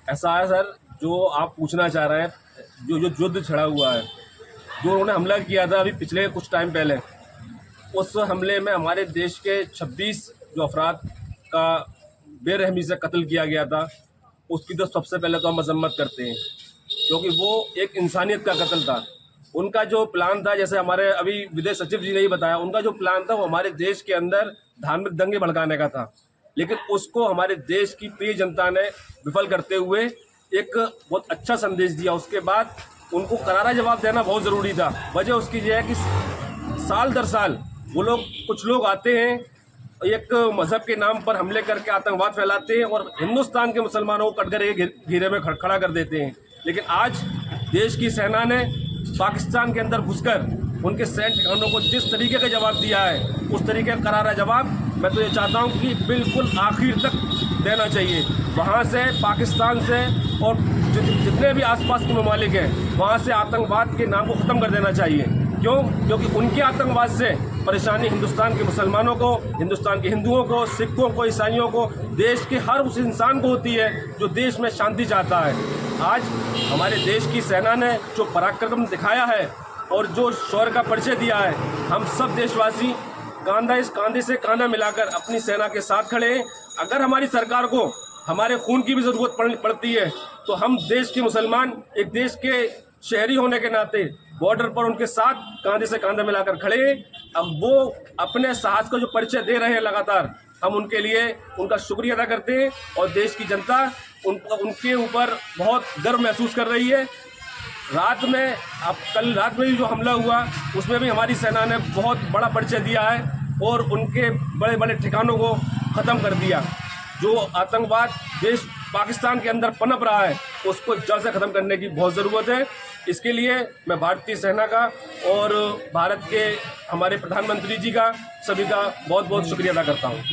ऐसा है सर, जो आप पूछना चाह रहे हैं, जो जो युद्ध छिड़ा हुआ है, जो उन्होंने हमला किया था अभी पिछले कुछ टाइम पहले, उस हमले में हमारे देश के 26 जो अफराद का बेरहमी से कत्ल किया गया था, उसकी तो सबसे पहले तो हम मजम्मत करते हैं, क्योंकि वो एक इंसानियत का कत्ल था। उनका जो प्लान था, जैसे हमारे अभी विदेश सचिव जी ने ही बताया, उनका जो प्लान था वो हमारे देश के अंदर धार्मिक दंगे भड़काने का था, लेकिन उसको हमारे देश की प्रिय जनता ने विफल करते हुए एक बहुत अच्छा संदेश दिया। उसके बाद उनको करारा जवाब देना बहुत ज़रूरी था। वजह उसकी यह है कि साल दर साल वो लोग, कुछ लोग आते हैं, एक मज़हब के नाम पर हमले करके आतंकवाद फैलाते हैं और हिंदुस्तान के मुसलमानों को कटघरे के घेरे में खड़ा कर देते हैं। लेकिन आज देश की सेना ने पाकिस्तान के अंदर घुसकर उनके सैन्य ठिकानों को जिस तरीके का जवाब दिया है, उस तरीके का करारा जवाब मैं तो ये चाहता हूँ कि बिल्कुल आखिर तक देना चाहिए। वहाँ से, पाकिस्तान से और जितने भी आसपास के ममालिक हैं, वहाँ से आतंकवाद के नाम को ख़त्म कर देना चाहिए। क्यों? क्योंकि उनके आतंकवाद से परेशानी हिंदुस्तान के मुसलमानों को, हिंदुस्तान के हिंदुओं को, सिखों को, ईसाइयों को, देश के हर उस इंसान को होती है जो देश में शांति चाहता है। आज हमारे देश की सेना ने जो पराक्रम दिखाया है और जो शौर्य का परिचय दिया है, हम सब देशवासी कांधे से कांधा मिलाकर अपनी सेना के साथ खड़े हैं। अगर हमारी सरकार को हमारे खून की भी ज़रूरत पड़ती है, तो हम देश के मुसलमान, एक देश के शहरी होने के नाते बॉर्डर पर उनके साथ कांधे से कांधा मिलाकर खड़े हैं। अब वो अपने साहस का जो परिचय दे रहे हैं लगातार, हम उनके लिए उनका शुक्रिया अदा करते हैं और देश की जनता उनके ऊपर बहुत गर्व महसूस कर रही है। कल रात में भी जो हमला हुआ, उसमें भी हमारी सेना ने बहुत बड़ा परिचय दिया है और उनके बड़े बड़े ठिकानों को ख़त्म कर दिया। जो आतंकवाद देश पाकिस्तान के अंदर पनप रहा है, उसको जड़ से ख़त्म करने की बहुत ज़रूरत है। इसके लिए मैं भारतीय सेना का और भारत के हमारे प्रधानमंत्री जी का, सभी का बहुत बहुत शुक्रिया अदा करता हूँ।